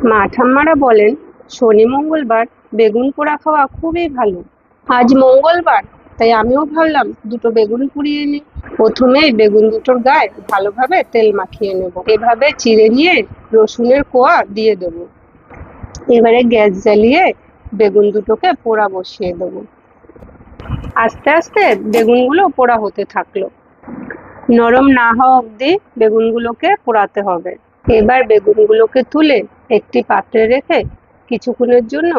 মা ঠাম্মারা বলেন শনি মঙ্গলবার বেগুন পোড়া খাওয়া খুবই ভালো। আজ মঙ্গলবার, তাই আমিও ভাবলাম দুটো বেগুন পুড়িয়ে নিই। প্রথমেই বেগুন দুটোর গায়ে ভালোভাবে তেল মাখিয়ে নেব। এভাবে চিড়ে নিয়ে রসুনের কোয়া দিয়ে দেব। এবারে গ্যাস জ্বালিয়ে বেগুন দুটোকে পোড়া বসিয়ে দেব। আস্তে আস্তে বেগুনগুলো পোড়া হতে থাকলো। নরম না হওয়া অবধি বেগুনগুলোকে পোড়াতে হবে। এবার বেগুনগুলোকে তুলে একটি পাত্রে রেখে কিছুক্ষণের জন্য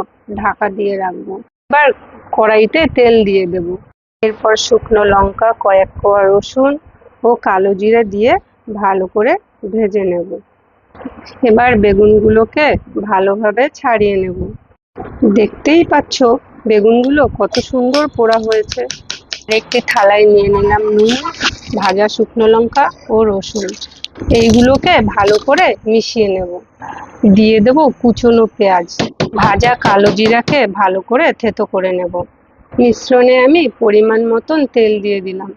ঢাকা দিয়ে রাখবো। এবার কড়াইতে তেল দিয়ে দেব। এরপর শুকনো লঙ্কা, কয়েক কোয়া রসুন ও কালো জিরে দিয়ে ভালো করে ভেজে নেব। এবার বেগুনগুলোকে ভালোভাবে ছাড়িয়ে নেব। দেখতেই পাচ্ছ বেগুনগুলো কত সুন্দর পোড়া হয়েছে। একটি থালায় নিয়ে নিলাম নুন, ভাজা শুকনো লঙ্কা ও রসুন। এইগুলোকে ভালো করে মিশিয়ে নেব। দিয়ে দেব কুচনো পেঁয়াজ, ভাজা কালো জিরাকে ভালো করে থেতো করে নেব। মিশ্রণে আমি পরিমাণ মতন তেল দিয়ে দিলাম।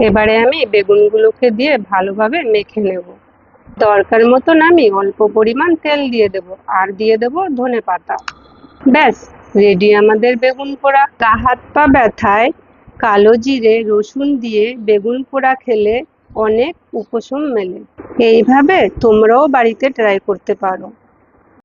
এবারে আমি বেগুনগুলোকে দিয়ে ভালোভাবে মেখে নেব। দরকার মতন আমি অল্প পরিমাণ তেল দিয়ে দেব, আর দিয়ে দেব ধনেপাতা। ব্যাস, রেডি আমাদের বেগুন পোড়া। গা হাত পা ব্যথায় কালো জিরে রসুন দিয়ে বেগুন পোড়া খেলে অনেক উপশম মেলে। এইভাবে তোমরাও বাড়িতে ট্রাই করতে পারো।